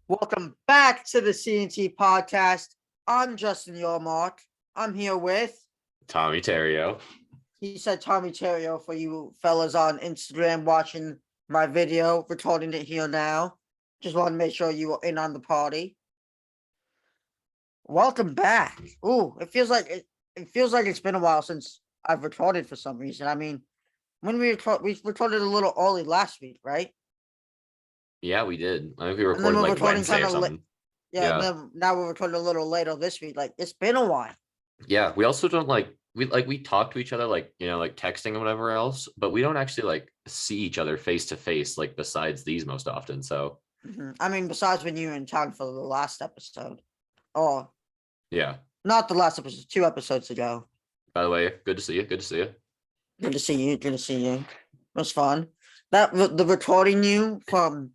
Welcome back to the CNT podcast. I'm Justin Yormark. I'm here with, Tommy Terrio. he said Tommy Terrio for you fellas on Instagram watching my video, recording it here now. Just want to make sure you were in on the party. Welcome back. Ooh, it feels like it's been a while since I've recorded for some reason. I mean, when we recorded a little early last week, right? Yeah, we did. I think we And then recorded we're like recording Wednesday kind or of something. yeah, and then now we're recording a little later this week. Like it's been a while. Yeah, we also don't we talk to each other like texting and whatever else, but we don't actually like see each other face to face like besides these most often. So I mean, besides when you were in town for the last episode. Oh, yeah. not the last episode, 2 episodes ago. By the way, good to see you. Good to see you. Good to see you. Good to see you. It was fun. The recording you from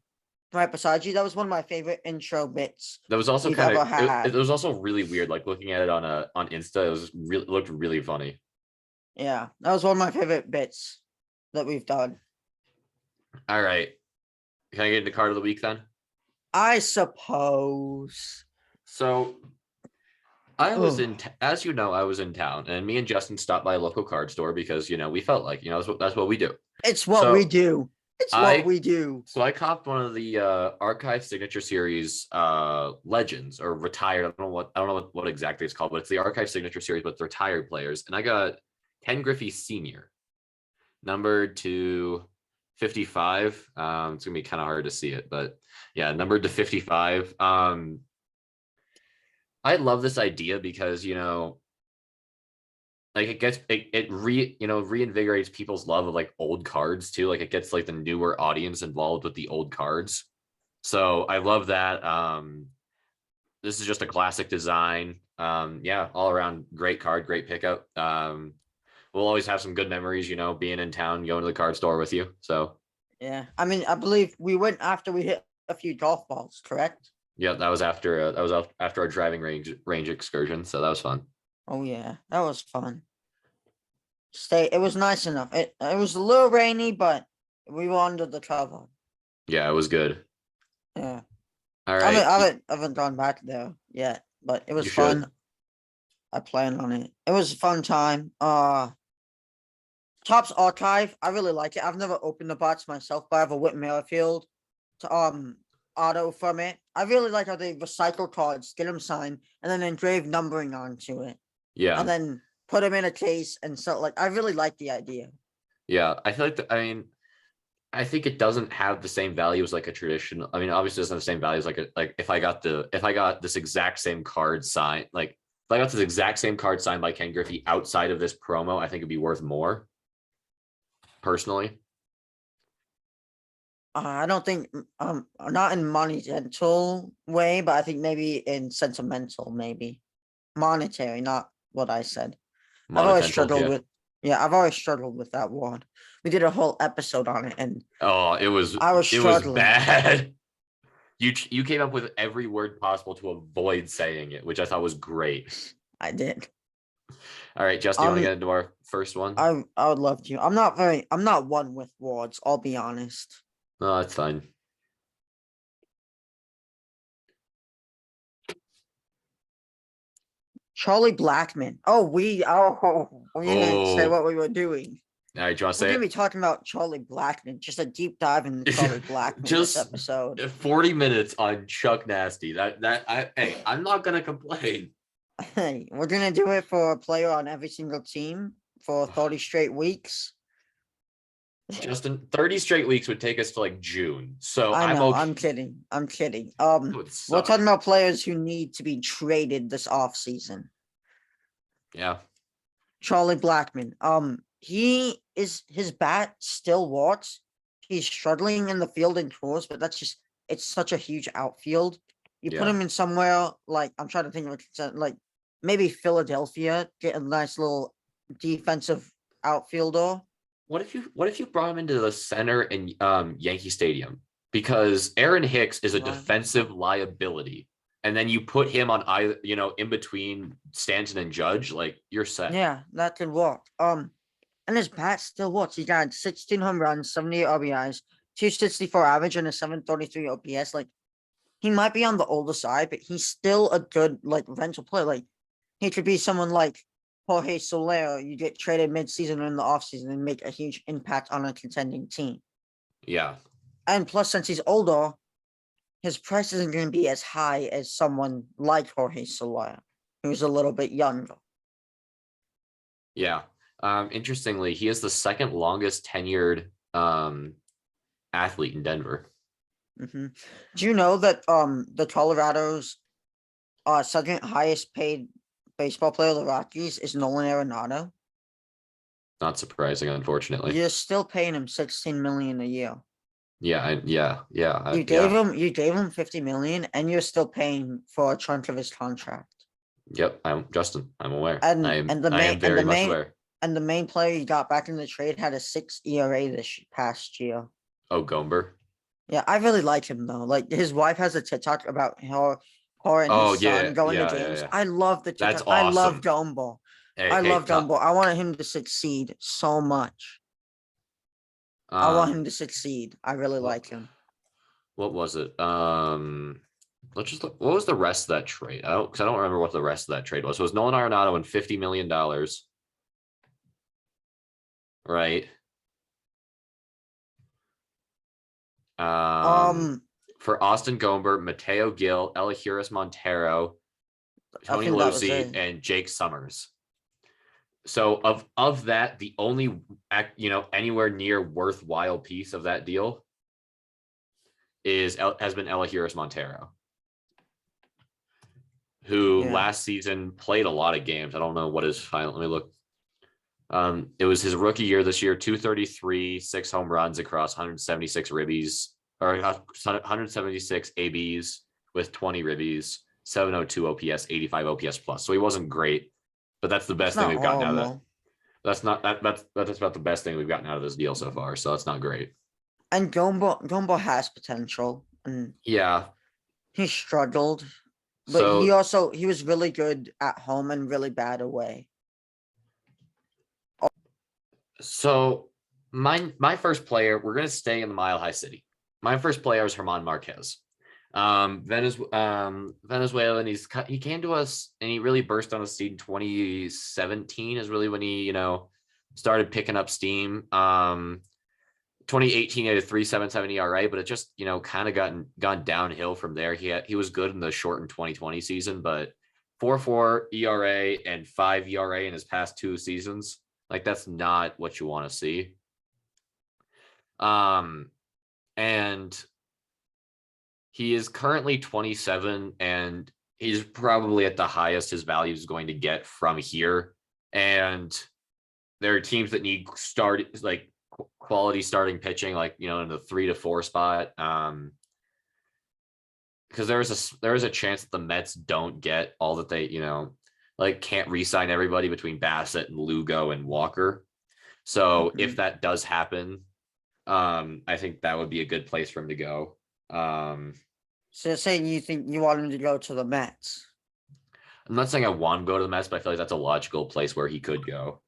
right beside you, that was one of my favorite intro bits That was also we've kind ever of had. it was also really weird. Like looking at it on Insta, it looked really funny. Yeah, that was one of my favorite bits that we've done. All right. Can I get into card of the week then? I suppose. So I was as you know, I was in town, and me and Justin stopped by a local card store because we felt like that's what we do. It's what we do. It's what we do. So I copped one of the Archive Signature Series legends or retired. I don't know what exactly it's called, but it's the Archive Signature Series, but it's retired players. And I got Ken Griffey Sr. numbered to 55. It's gonna be kind of hard to see it, but yeah, numbered to 55. I love this idea because like it reinvigorates people's love of like old cards too. Like it gets like the newer audience involved with the old cards. So I love that. This is just a classic design. Yeah, all around great card, great pickup. We'll always have some good memories, being in town, going to the card store with you. So yeah, I mean, I believe we went after we hit a few golf balls, correct? yeah, that was after our driving range excursion. So that was fun. Oh yeah, that was fun. It was nice enough. It was a little rainy, but we were under the cover. Yeah, it was good. Yeah. All right. I haven't gone back there yet, but it was fun. Should. I plan on it. It was a fun time. Topps Archive, I really like it. I've never opened the box myself, but I have a Whit Merrifield to auto from it. I really like how they recycle cards, get them signed, and then engrave numbering onto it. Yeah. And then put them in a case and so I really like the idea. Yeah, I feel like I think it doesn't have the same value as like a traditional. I mean, obviously, it doesn't have the same value as like if I got this exact same card signed, like if I got this exact same card signed by Ken Griffey outside of this promo, I think it'd be worth more. Personally, I don't think not in monumental way, but I think maybe in sentimental, maybe monetary, not what I said. I've always struggled with that word. We did a whole episode on it, and it was bad. You came up with every word possible to avoid saying it, which I thought was great. I did. All right, Justin, you want to get into our first one? I would love to. I'm not one with words, I'll be honest. No, that's fine. Charlie Blackmon. We didn't say what we were doing. All right, do you want to say we're gonna be talking about Charlie Blackmon, just a deep dive into Charlie Blackmon this episode. 40 minutes on Chuck Nasty. I'm not gonna complain. Hey, we're gonna do it for a player on every single team for 30 straight weeks. Justin, 30 straight weeks would take us to like June. So I know, I'm kidding. We're talking about players who need to be traded this offseason. Yeah. Charlie Blackmon. His bat still works. He's struggling in the field and tours, but it's such a huge outfield. You put him in somewhere like, I'm trying to think of like maybe Philadelphia, get a nice little defensive outfielder. What if you brought him into the center in Yankee Stadium? Because Aaron Hicks is a defensive liability. And then you put him on either, in between Stanton and Judge, like you're set. Yeah, that could work. And his bat still works. He got 16 home runs, 78 RBIs, 264 average, and a 733 OPS. Like, he might be on the older side, but he's still a good like rental player. Like he could be someone like Jorge Soler. You get traded mid-season or in the offseason and make a huge impact on a contending team. Yeah. And plus, since he's older, his price isn't going to be as high as someone like Jorge Soler, who's a little bit younger. Yeah. Interestingly, he is the second longest tenured athlete in Denver. Do you know that the Colorado's second highest paid baseball player, the Rockies, is Nolan Arenado? Not surprising, unfortunately. You're still paying him $16 million a year. Yeah, yeah. You gave him 50 million, and you're still paying for a chunk of his contract. Yep, I'm Justin. I'm aware. And I am the main very much aware. And the main player you got back in the trade had a 6 ERA this past year. Oh, Gomber. Yeah, I really like him though. Like his wife has a TikTok about her and his son going to games. Yeah. I love the TikTok. That's I love awesome. Dumbo. Hey, I hey, love Dumbo. I wanted him to succeed so much. I want him to succeed. I really like him. What was it? Let's just look. What was the rest of that trade? I don't remember what the rest of that trade was. So it was Nolan Arenado and $50 million. Right. For Austin Gomber, Mateo Gil, Elahuris Montero, Tony Lucy, and Jake Summers. So of that, the only anywhere near worthwhile piece of that deal has been Elahuris Montero, who last season played a lot of games. I don't know what his final. Let me look. It was his rookie year this year. 233, 6 home runs across 176 ribbies, or 176 ABs with 20 ribbies, 702 OPS, 85 OPS plus. So he wasn't great, but that's the best thing we've gotten out of that. That's about the best thing we've gotten out of this deal so far. So that's not great. And Gombo has potential, and yeah, he struggled, but he was really good at home and really bad away. So my first player, we're gonna stay in the Mile High City. My first player is German Marquez. Venezuelan. He came to us and he really burst on the scene in 2017 is really when he started picking up steam. 2018 he had a 3.77 ERA, but it just kind of gone downhill from there. He was good in the shortened 2020 season, but 4.4 ERA and 5 ERA in his past 2 seasons. Like that's not what you want to see. And he is currently 27, and he's probably at the highest his value is going to get from here. And there are teams that need quality starting pitching, in the 3 to 4 spot. Because there is a chance that the Mets don't get all that they, can't re-sign everybody between Bassett and Lugo and Walker. So if that does happen, I think that would be a good place for him to go. So you're saying you think you want him to go to the Mets? I'm not saying I want him to go to the Mets, but I feel like that's a logical place where he could go.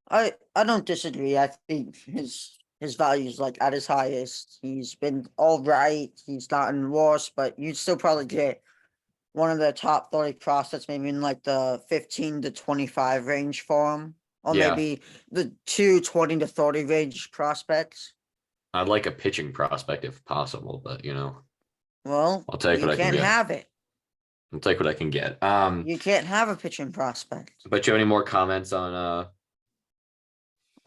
I don't disagree. I think his value is at his highest. He's been all right. He's gotten worse, but you'd still probably get one of the top 30 prospects, maybe in the 15 to 25 range for him, or maybe the 20 to 30 range prospects. I'd like a pitching prospect if possible, but well, I'll take what I can get. You can't have it. I'll take what I can get. You can't have a pitching prospect. But do you have any more comments on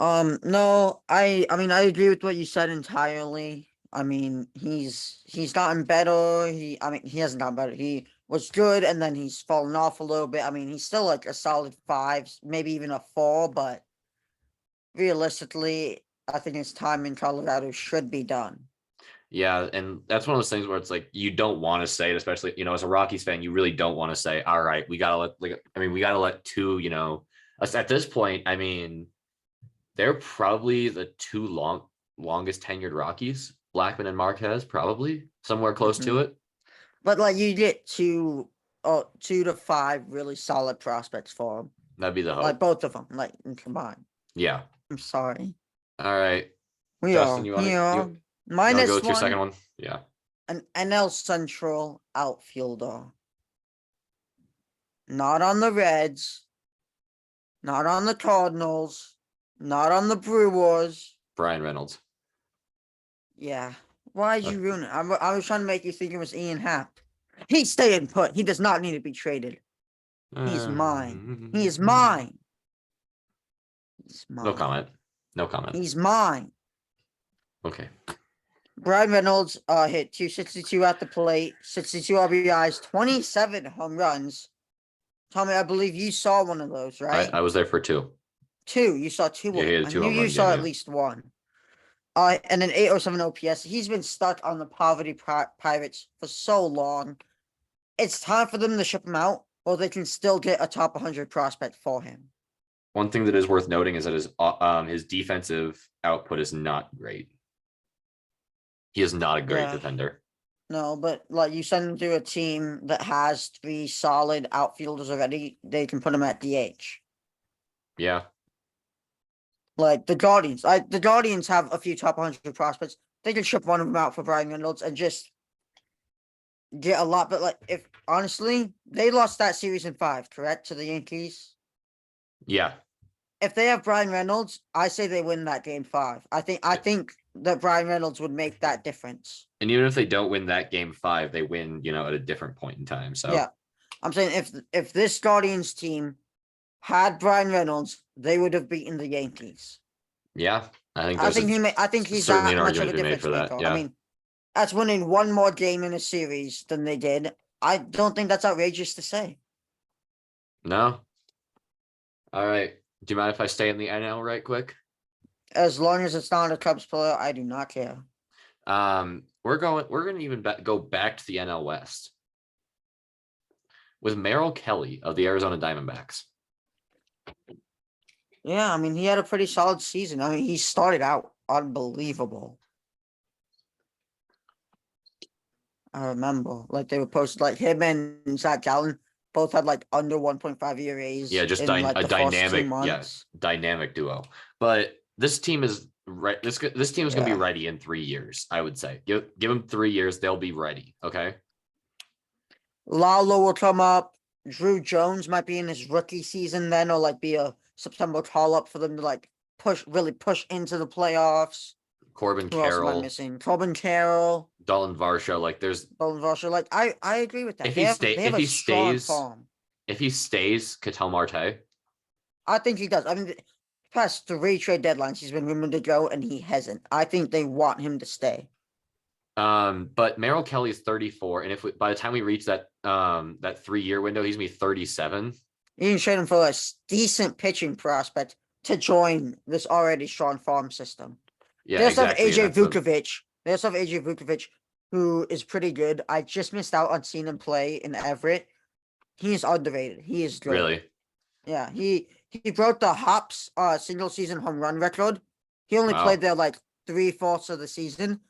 No, I mean I agree with what you said entirely. I mean, he's gotten better. He hasn't gotten better. He was good and then he's fallen off a little bit. I mean, he's still a solid 5, maybe even a 4, but realistically, I think his time in Colorado should be done. Yeah, and that's one of those things where it's you don't want to say it, especially as a Rockies fan, you really don't want to say, all right, we gotta let 2, at this point, I mean, they're probably the 2 longest tenured Rockies, Blackmon and Marquez, probably somewhere close to it. But you get 2 to 5 really solid prospects for them. That'd be the hope. Both of them, combined. Yeah. I'm sorry. All right. Justin, you want to minus go with 1. Your second one? Yeah. an NL Central outfielder. Not on the Reds. Not on the Cardinals. Not on the Brewers. Brian Reynolds. Yeah. Why'd you Okay. ruin it? I was trying to make you think it was Ian Happ. He's staying put. He does not need to be traded. He's mine. He is mine. He's mine. No comment. No comment. He's mine. Okay. Brian Reynolds hit 262 at the plate, 62 RBIs, 27 home runs. Tommy, I believe you saw one of those, right? I was there for 2. Two. You saw two. Yeah, he had a I 2 knew home you run saw game, at yeah. least one. And an 807 OPS. He's been stuck on the poverty Pirates for so long. It's time for them to ship him out, or they can still get a top 100 prospect for him. One thing that is worth noting is that his defensive output is not great. He is not a great Yeah. defender. No, but like you send him to a team that has 3 solid outfielders already, they can put him at DH. Yeah. Like the Guardians. The Guardians have a few top 100 prospects. They can ship one of them out for Brian Reynolds and just get a lot. But like, if honestly, they lost that series in 5, correct, to the Yankees. Yeah. If they have Brian Reynolds, I say they win that game 5. I think that Brian Reynolds would make that difference. And even if they don't win that game 5, they win, at a different point in time. So Yeah, I'm saying if this Guardians team had Brian Reynolds, they would have beaten the Yankees. yeah, I I think he's certainly that an much of argument a to be made difference for that. maker. Yeah. I mean, that's winning one more game in a series than they did. I don't think that's outrageous to say. No. All right. Do you mind if I stay in the NL right quick? As long as it's not a Cubs player, I do not care. We're going to even go back to the NL West with Merrill Kelly of the Arizona Diamondbacks. Yeah, I mean, he had a pretty solid season. I mean, he started out unbelievable. I remember, like they were posted, like him and Zach Gallen both had like under 1.5 ERAs. Yeah, just in, a like, the first 2 dynamic, months. dynamic duo. But this team is right. This team is going to be Yeah. ready in 3 years. I would say give them 3 years, they'll be ready. Okay. Lalo will come up. Drew Jones might be in his rookie season then, or like be a September call up for them to like really push into the playoffs. Corbin Who else am I Carroll, missing? Corbin Carroll, Dalton Varsho. Like there's Bolton Varsho. Like I agree with that. if They he have if a he strong stays farm. if he stays, Ketel Marte. I think he does. I mean, past 3 trade deadlines, he's been rumored to go, and he hasn't. I think they want him to stay. But Merrill Kelly is 34, and by the time we reach that 3-year window, he's gonna be 37. You can trade him for a decent pitching prospect to join this already strong farm system. Yeah, They also exactly. have AJ Vukovic. They also have AJ Vukovic, who is pretty good. I just missed out on seeing him play in Everett. He is underrated. He is good. Really? Yeah, he broke the Hops single season home run record. He only Wow. played there like 3/4 of the season,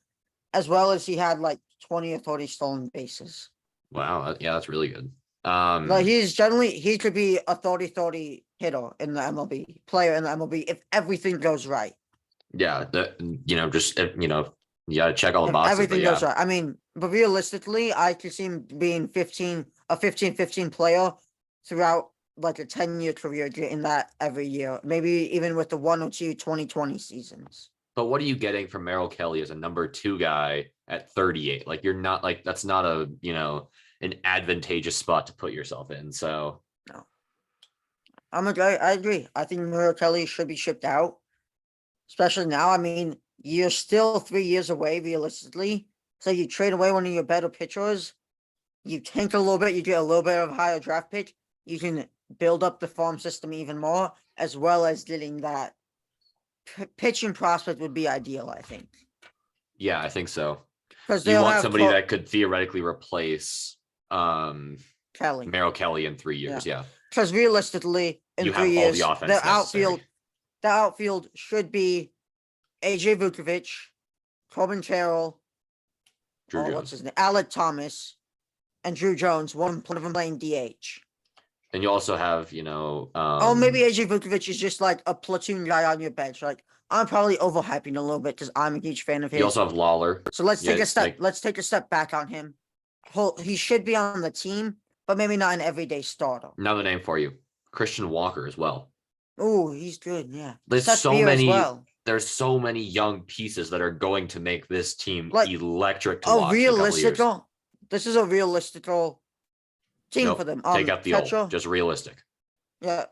as well as he had like 20 or 30 stolen bases. Wow. Yeah, that's really good. Like he could be a 30-30 hitter in the MLB, player in the MLB if everything goes right. Yeah, just you gotta check all the If boxes. everything But yeah, goes right. I mean, but realistically, I could see him being 15-15 player throughout like a 10-year career, getting that every year. Maybe even with the 1 or 2 2020 seasons. but what are you getting from Merrill Kelly as a number 2 guy at 38? Like you're not like that's not a an advantageous spot to put yourself in. So No. I agree. I think Merrill Kelly should be shipped out. Especially now. I mean, you're still 3 years away, realistically. So you trade away one of your better pitchers. You tank a little bit, you get a little bit of a higher draft pick. You can build up the farm system even more, as well as getting that pitching prospect would be ideal, I think. yeah, I think so. Because You want somebody that could theoretically replace Kelly. Merrill Kelly in 3 years. Yeah. Because realistically, in You 3 have all years, the offense necessary. the outfield should be AJ Vukovic, Corbin Carroll, Drew Jones. what's his name? Alec Thomas, and Drew Jones. One of them playing DH. And you also have, Maybe AJ Vukovic is just like a platoon guy on your bench. Like, I'm probably overhyping a little bit because I'm a huge fan of You his. also have Lawler. So let's take Yeah, a step. like Let's take a step back on him. He should be on the team, but maybe not an everyday starter. another name for you, Christian Walker as well. Oh, he's good. Yeah, There's Seth so Beer as many. well. There's so many young pieces that are going to make this team Like electric to a watch in a couple of years. realistical. This is a realistical team for Nope. them. Take out the old. Tetra. Just realistic. Yeah,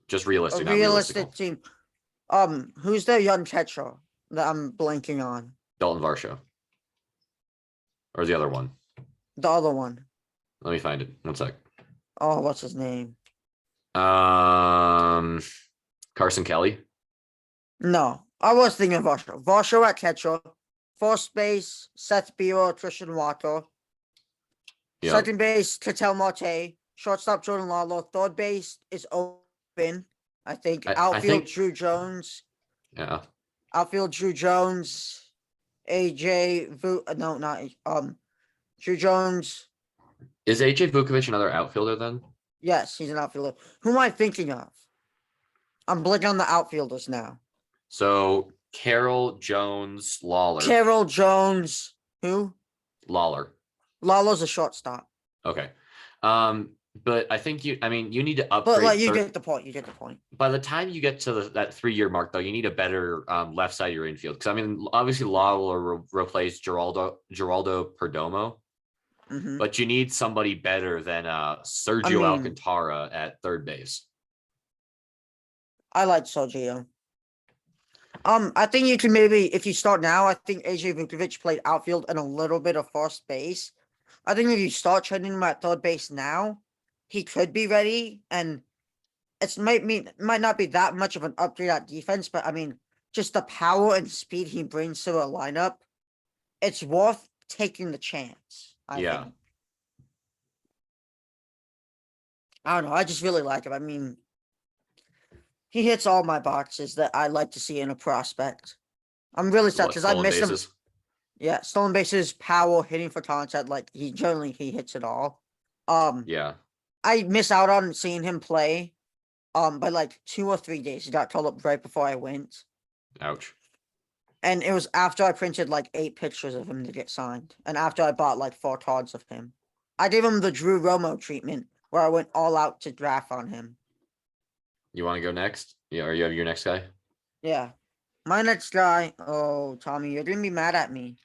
Just a realistic, not realistic realistical. team. Who's the young Tetra that I'm blanking on? Dalton Varsho. Or the other one. The other one. Let me find it. One sec. Oh, what's his name? Carson Kelly. No, I was thinking of Varsho. Varsho at catcher. First base, Seth Beer, Christian Walker. Yep. Second base, Ketel Marte. Shortstop, Jordan Lawler. Third base is open, I think. I Outfield, think- Drew Jones. Yeah. Outfield, Drew Jones. No, not Drew Jones. Is AJ Vukovic another outfielder then? Yes, he's an outfielder. Who am I thinking of? I'm blanking on the outfielders now. So Carroll, Jones, Lawler. Carroll, Jones. Who? Lawler. Lawler's a shortstop. Okay. But I think you need to But upgrade. like you get the point. You get the point. By the time you get to that 3-year mark, though, you need a better left side of your infield. Because I mean, obviously Lawler replaced Geraldo Perdomo, Mhm. but you need somebody better than Sergio Alcantara at third base. I like Sergio. I think you can maybe, if you start now, I think AJ Vukovic played outfield and a little bit of first base. I think if you start trending him at third base now, he could be ready, and might not be that much of an upgrade at defense, but I mean, just the power and speed he brings to a lineup, it's worth taking the chance. I think. I don't know. I just really like him. I mean, he hits all my boxes that I like to see in a prospect. I'm really sad What, because I stolen miss him. bases? Yeah, stolen bases, power, hitting for contact. Like he hits it all. Yeah. I miss out on seeing him play. By like 2 or 3 days. He got called up right before I went, Ouch. and it was after I printed like 8 pictures of him to get signed, and after I bought like 4 cards of him. I gave him the Drew Romo treatment, where I went all out to draft on him. You want to go next? Yeah, or you have your next guy? Yeah. My next guy, oh, Tommy, you're going to be mad at me.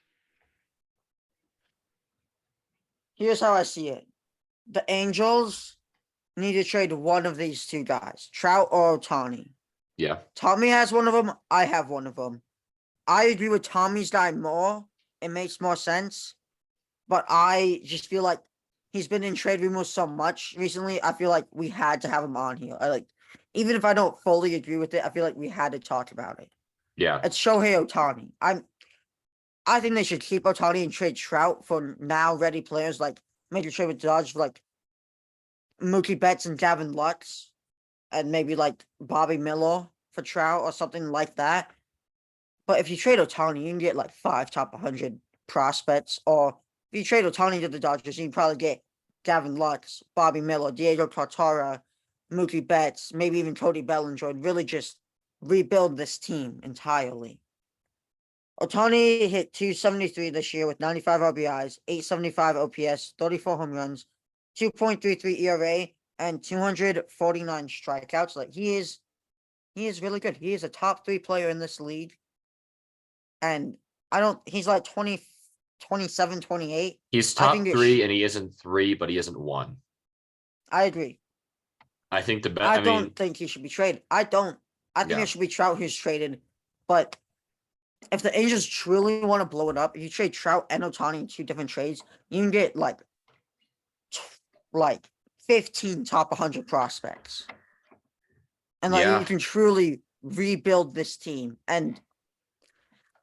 Here's how I see it. The Angels need to trade one of these 2 guys, Trout or Ohtani. Yeah. Tommy has one of them. I have one of them. I agree with Tommy's guy more. It makes more sense. But I just feel like he's been in trade rumors so much recently. I feel like we had to have him on here. Even if I don't fully agree with it, I feel like we had to talk about it. Yeah. It's Shohei Ohtani. I think they should keep Ohtani and trade Trout for now ready players, like make a trade with Dodge for like Mookie Betts and Gavin Lux, and maybe like Bobby Miller for Trout or something like that. But if you trade Ohtani, you can get like 5 top 100 prospects. Or if you trade Ohtani to the Dodgers, you can probably get Gavin Lux, Bobby Miller, Diego Tartara, Mookie Betts, maybe even Cody Bellinger, and really just rebuild this team entirely. Ohtani hit 273 this year with 95 RBIs, 875 OPS, 34 home runs, 2.33 ERA, and 249 strikeouts. Like he is really good. He is a top 3 player in this league. And he's like 20, 27, 28. He's I top think 3 and he isn't 3, but he isn't 1. I agree. I think the best. I don't think he should be traded. I think Yeah. it should be Trout who's traded. But if the Angels truly want to blow it up, if you trade Trout and Ohtani in 2 different trades, you can get like 15 top 100 prospects. And like Yeah. you can truly rebuild this team. And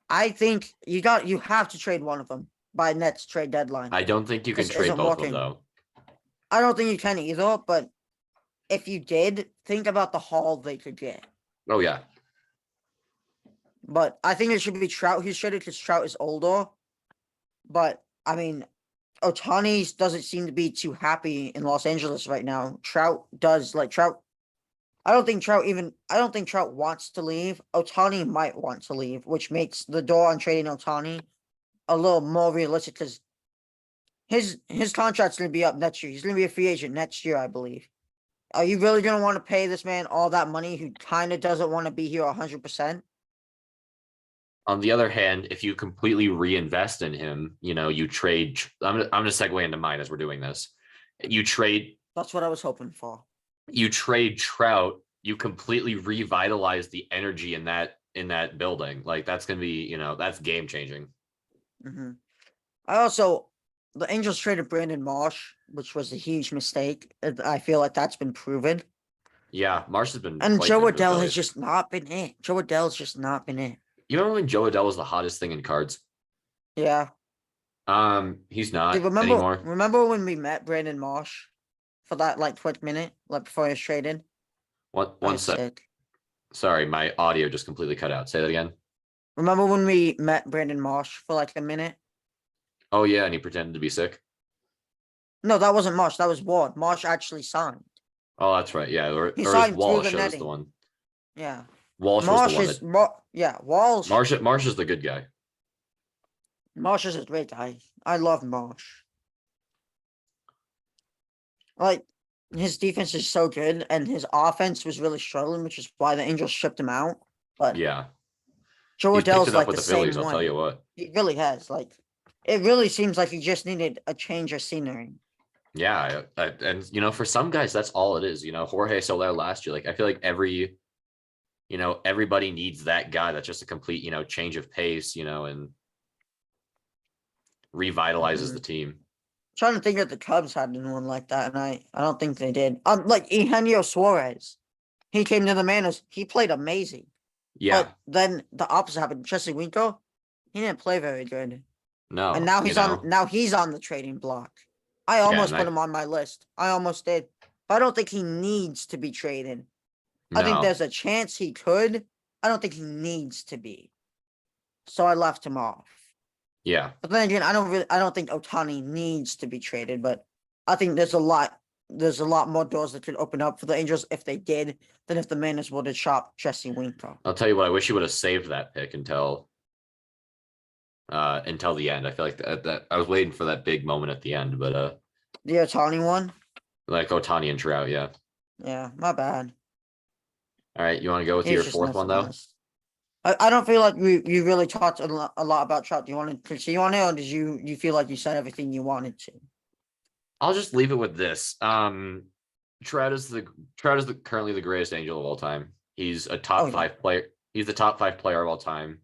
I think you have to trade one of them by next trade deadline. I don't think you can This trade isn't both of working. them though. I don't think you can either, but if you did, think about the haul they could get. Oh yeah. But I think it should be Trout who's traded because Trout is older. But I mean, Ohtani doesn't seem to be too happy in Los Angeles right now. Trout does. Like Trout, I don't think Trout wants to leave. Otani might want to leave, which makes the door on trading Otani a little more realistic because his contract's gonna be up next year. He's gonna be a free agent next year, I believe. Are you really gonna want to pay this man all that money who kind of doesn't want to be here 100%? On the other hand, if you completely reinvest in him, you trade. I'm gonna segue into mine as we're doing this. You trade. That's what I was hoping for. You trade Trout. You completely revitalize the energy in that building. Like that's gonna be, that's game changing. The Angels traded Brandon Marsh, which was a huge mistake. I feel like that's been proven. Yeah, Marsh has been. And quite Joe good for the Adell has Phillies. just not been it. Joe Adell's just not been it. You remember when Joe Adell was the hottest thing in cards? Yeah. He's not remember anymore. remember when we met Brandon Marsh for that like quick minute, like before he was traded? One sec. Sick. Sorry, my audio just completely cut out. Say that again. Remember when we met Brandon Marsh for like a minute? Oh yeah, and he pretended to be sick. No, that wasn't Marsh. That was Ward. Marsh actually signed. Oh, that's right. Yeah, or He it was signed through Walsh. the That was netting. the one. Yeah. Walsh was the one that. Walsh. Marsh is the good guy. Marsh is a great guy. I love Marsh. Like, his defense is so good, and his offense was really struggling, which is why the Angels shipped him out. But Yeah, Joe he's picked Adell's it up like with the the Phillies. same I'll tell way. you what. He really has. Like, it really seems like he just needed a change of scenery. Yeah, and for some guys, that's all it is. Jorge Soler last year. Like I feel like everybody needs that guy that's just a complete, change of pace, and revitalizes the team. Trying to think if the Cubs had anyone like that, and I don't think they did. Like Eugenio Suarez, he came to the Mariners. He played amazing. Yeah. But then the opposite happened. Jesse Winko, he didn't play very good. No. And now he's on the trading block. I almost put him on my list. I almost did. But I don't think he needs to be traded. I think there's a chance he could. I don't think he needs to be. So I left him off. Yeah. But then again, I don't think Otani needs to be traded, but I think there's a lot more doors that could open up for the Angels if they did than if the Mariners would have shopped Jesse Winko. I'll tell you what, I wish you would have saved that pick until the end. I feel like that I was waiting for that big moment at the end, but the Otani one? Like Otani and Trout, yeah. Yeah, my bad. All right, you want to go with your fourth one though? I don't feel like we really talked a lot about Trout. Do you want to continue on it, or did you feel like you said everything you wanted to? I'll just leave it with this. Trout is currently the greatest Angel of all time. He's a top 5 player. He's the top 5 player of all time.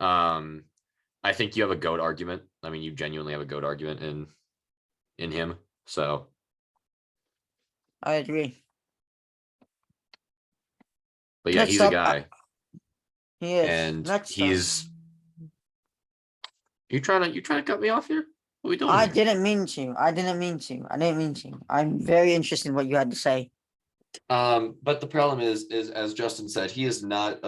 I think you have a GOAT argument. I mean, you genuinely have a GOAT argument in him. So I agree. But yeah, he's a guy. He is. And he's. You trying to cut me off here? What are we doing? I didn't mean to. I'm very interested in what you had to say. But the problem is as Justin said, he is not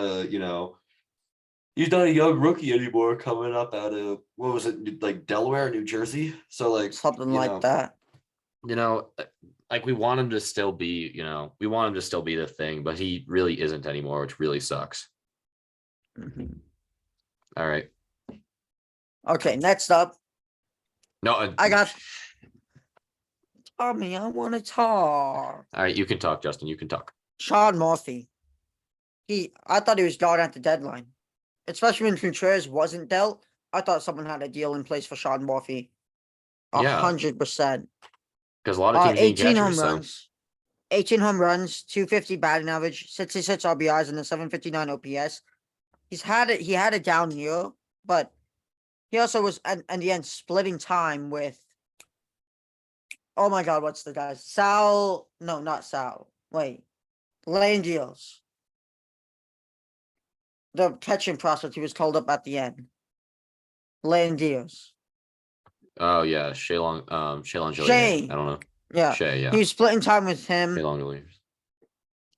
he's not a young rookie anymore coming up out of what was it, like Delaware, New Jersey? So like something like that. Like we want him to still be, the thing, but he really isn't anymore, which really sucks. Mm-hmm. All right. Okay, next up. No, I got. Tommy, I want to talk. All right, you can talk, Justin. You can talk. Sean Murphy. I thought he was gone at the deadline, especially when Contreras wasn't dealt. I thought someone had a deal in place for Sean Murphy. 100%. Because a lot of teams 18 home runs. 18 home runs, 250 batting average, 66 RBIs, and a 759 OPS. He had a down year, but he also was at the end splitting time with. Oh my God, what's the guy? Sal? No, not Sal. Wait, Lane Deals. The catching prospect he was called up at the end. Lane Deals. Oh yeah, Shea Long Gillier. Shea. I don't know. Yeah. Shea, yeah. He was splitting time with him. Shea Long Gillier.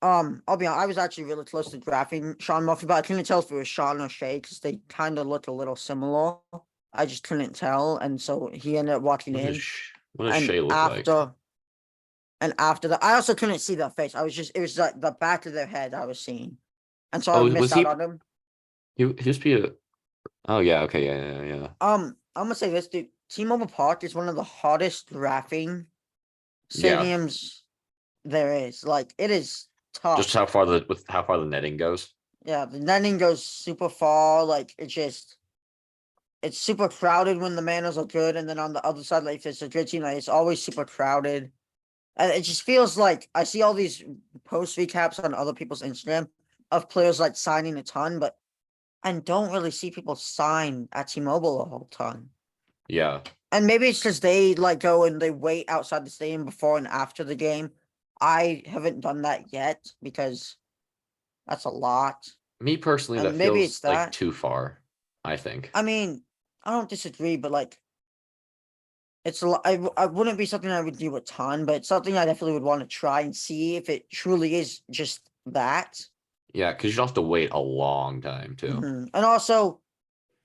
I'll be honest, I was actually really close to drafting Sean Murphy, but I couldn't tell if it was Sean or Shea because they kind of looked a little similar. I just couldn't tell, and so he ended up walking in. What does Shea look like? And after that, I also couldn't see their face. It was like the back of their head I was seeing. And so I Oh, missed was out he? on him. He used to be a. Oh yeah. Okay. Yeah. Yeah. Yeah. I'm gonna say this, dude. T-Mobile Park is one of the hottest drafting Yeah. stadiums there is. Like, it is Just tough. how far the netting goes. Yeah, the netting goes super far. Like, it's super crowded when the Manos are good, and then on the other side, like if it's a good team, like it's always super crowded. And it just feels like I see all these post recaps on other people's Instagram of players like signing a ton, but I don't really see people sign at T-Mobile a whole ton. Yeah. And maybe it's because they like go and they wait outside the stadium before and after the game. I haven't done that yet because that's a lot. Me personally, that And maybe it's feels like that. too far. I think. I mean, I don't disagree, but like it's a lot. I wouldn't be something I would do a ton, but it's something I definitely would want to try and see if it truly is just that. Yeah, because you have to wait a long time too. And also,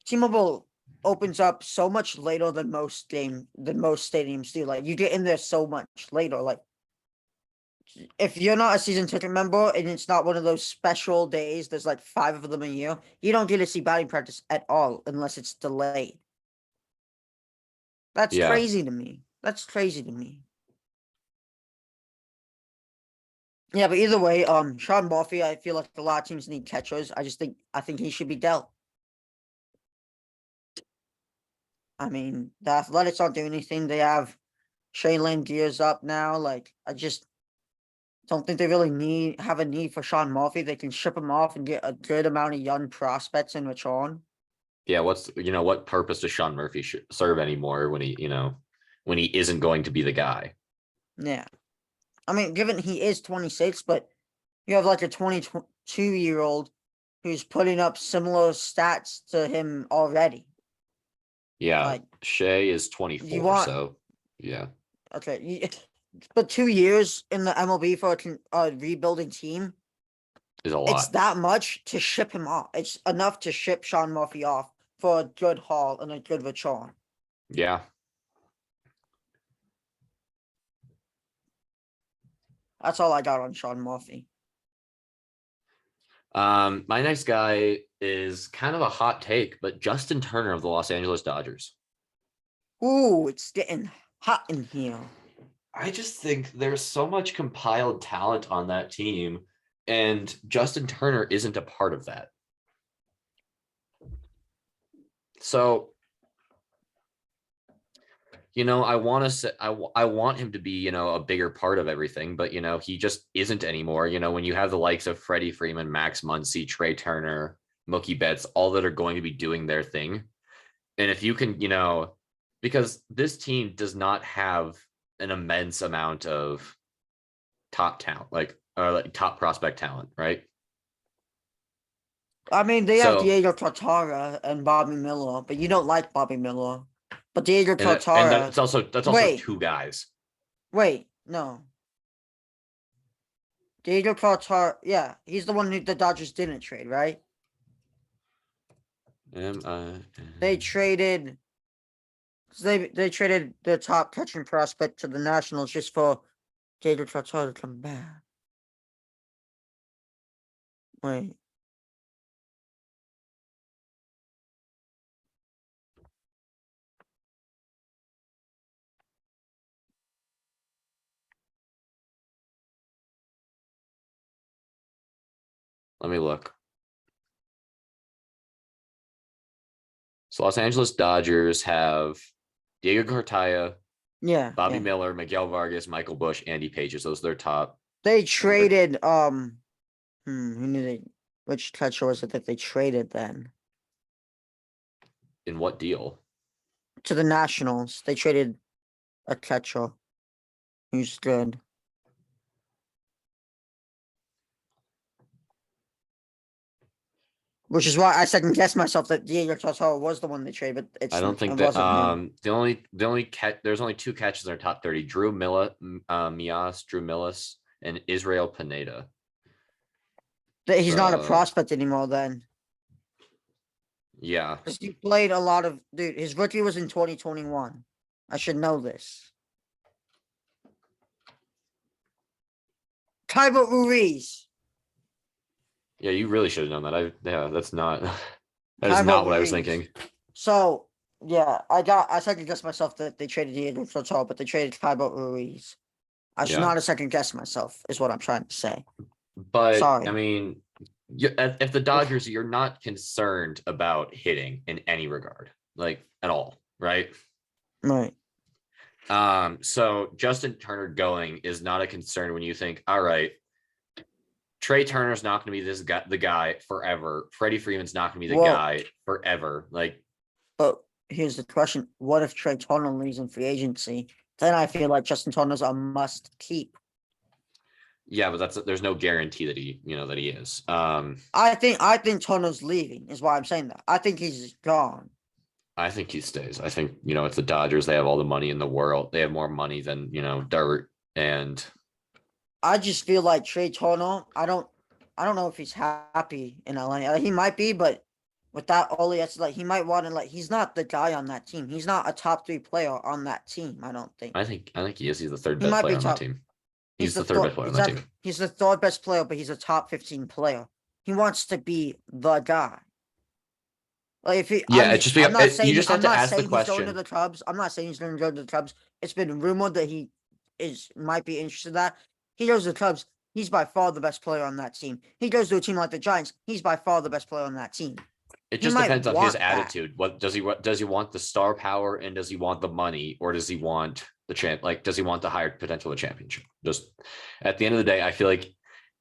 T-Mobile opens up so much later than most stadiums do. Like you get in there so much later. Like if you're not a season ticket member and it's not one of those special days, there's like 5 of them a year, you don't get to see batting practice at all unless it's delayed. That's Yeah. crazy to me. That's crazy to me. Yeah, but either way, Sean Murphy, I feel like a lot of teams need catchers. I think he should be dealt. I mean, the Athletics aren't doing anything. They have Shane Langier's up now. Like, I just don't think they really have a need for Sean Murphy. They can ship him off and get a good amount of young prospects in return. Yeah. What purpose does Sean Murphy serve anymore when when he isn't going to be the guy? Yeah. I mean, given he is 26, but you have like a 22-year-old who's putting up similar stats to him already. Yeah. Like, Shea is you 24, want, so yeah, okay, but 2 years in the MLB for a rebuilding team, is a it's lot. that much to ship him off. It's enough to ship Sean Murphy off for a good haul and a good return. Yeah. That's all I got on Sean Murphy. My next guy is kind of a hot take, but Justin Turner of the Los Angeles Dodgers. Ooh, it's getting hot in here. I just think there's so much compiled talent on that team, and Justin Turner isn't a part of that. So, I want to say I want him to be, a bigger part of everything, but he just isn't anymore. When you have the likes of Freddie Freeman, Max Muncy, Trey Turner, Mookie Betts, all that are going to be doing their thing, and if you can, because this team does not have an immense amount of top talent, like top prospect talent, right? I mean, they have So Diego Tortara and Bobby Miller, but you don't like Bobby Miller. But Diego and Tortara, that's also wait, two guys. no. Diego Tortara, yeah, he's the one who the Dodgers didn't trade, right? They traded, they traded their top catching prospect to the Nationals just for Diego Tortara to come back. Wait, Let me look. So Los Angeles Dodgers have Diego Cartaya, yeah, Bobby yeah. Miller, Miguel Vargas, Michael Bush, Andy Pages. Those are their top. They And they're traded, who knew which catcher was it that they traded then? in what deal? To the Nationals. They traded a catcher who's good. Which is why I second guessed myself that Diego Tortara was the one they traded, but I don't it think that wasn't him. there's only two catches in their top 30. Drew Millis, and Israel Pineda. He's not a So prospect anymore then. yeah. Because he played a lot of dude, his rookie was in 2021. I should know this. Tyler Ruiz. Yeah, you really should have known that. That's not that is Tyler not what I was Ruiz. thinking. So yeah, I second guessed myself that they traded Diego Soto, but they traded Tyler Ruiz. I should Yeah. not have second guessed myself, is what I'm trying to say. But Sorry. I mean, if the Dodgers, you're not concerned about hitting in any regard, like at all, right? Right. So Justin Turner going is not a concern when you think, all right, Trey Turner's not going to be the guy forever. Freddie Freeman's not going to be the guy forever. Like, but here's the question: what if Trey Turner leaves in free agency? Then I feel like Justin Turner's a must keep. Yeah, but there's no guarantee that he is. I think Turner's leaving, is why I'm saying that. I think he's gone. I think he stays. I think, it's the Dodgers. They have all the money in the world. They have more money than, dirt. And I just feel like Trey Turner, I don't know if he's happy in LA. He might be, but with that all it's like he might want to he's not the guy on that team. He's not a top 3 player on that team, I don't think. I think he is. He's the third He best might player be on top. that team. He's the third best player on that team. He's the third best player, but he's a top 15 player. He wants to be the guy. Like if he, Yeah, I'm not saying you just have to ask the he's going to question. the Cubs. I'm not saying he's going to go to the Cubs. It's been rumored that he might be interested in that. He goes to the Cubs. He's by far the best player on that team. He goes to a team like the Giants. He's by far the best player on that team. It just depends on his attitude. What does he want the star power, and does he want the money, or does he want the does he want the higher potential of a championship? Just at the end of the day, I feel like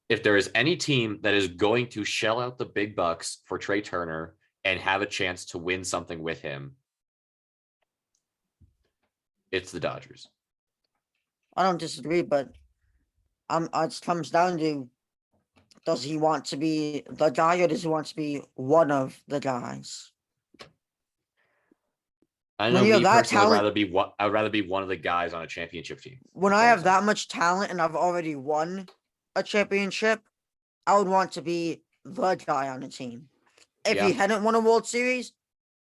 if there is any team that is going to shell out the big bucks for Trey Turner and have a chance to win something with him, it's the Dodgers. I don't disagree, but it comes down to, does he want to be the guy, or does he want to be one of the guys? I know me personally, I'd rather be one of the guys on a championship team. When I have that much talent and I've already won a championship, I would want to be the guy on the team. If he hadn't won a World Series,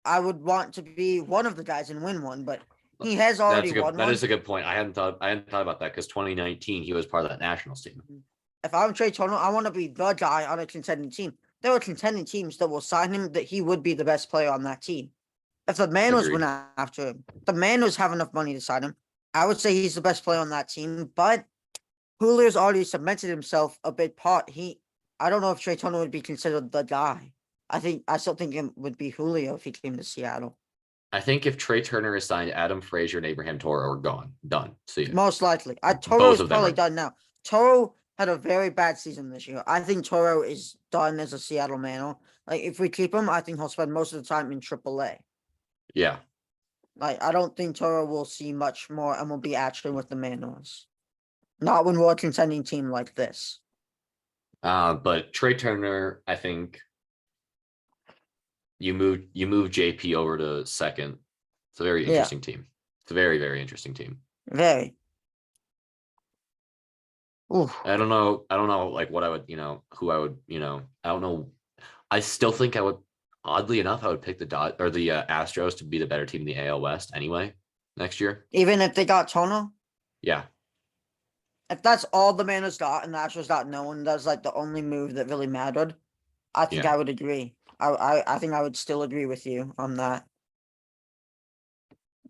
I would want to be one of the guys and win one, but he has already won one. That is a good point. I hadn't thought about that, because 2019 he was part of that Nationals team. If I'm Trey Turner, I want to be the guy on a contending team. There are contending teams that will sign him that he would be the best player on that team. If the Manos went after him, the Manos have enough money to sign him. I would say he's the best player on that team, but Julio's already cemented himself a big part. I don't know if Trey Turner would be considered the guy. I still think it would be Julio if he came to Seattle. I think if Trey Turner is signed, Adam Frazier and Abraham Toro are gone. Done. See you. Most likely. Toro's probably done now. Toro had a very bad season this year. I think Toro is done as a Seattle Mano. Like, if we keep him, I think he'll spend most of the time in AAA. Yeah. Like, I don't think Toro will see much more and will be action with the Manos. Not when we're a contending team like this. But Trey Turner, I think you move JP over to second. It's a very interesting team. It's a very, very interesting team. Very. Oof. I don't know like what I would, who I would, I don't know. I still think I would, oddly enough, I would pick the Astros to be the better team in the AL West anyway next year. Even if they got Turner? Yeah. If that's all the Manos got and the Astros got no one, that's like the only move that really mattered, I think I would agree. I think I would still agree with you on that.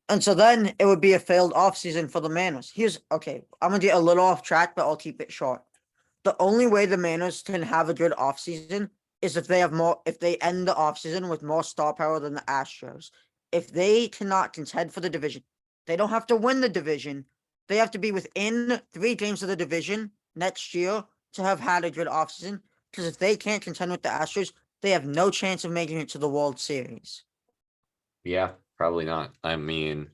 And so then it would be a failed offseason for the Manos. I'm gonna get a little off track, but I'll keep it short. The only way the Manos can have a good offseason is if they end the offseason with more star power than the Astros. If they cannot contend for the division, they don't have to win the division. They have to be within 3 games of the division next year to have had a good offseason. Because if they can't contend with the Astros, they have no chance of making it to the World Series. Yeah, probably not. I mean,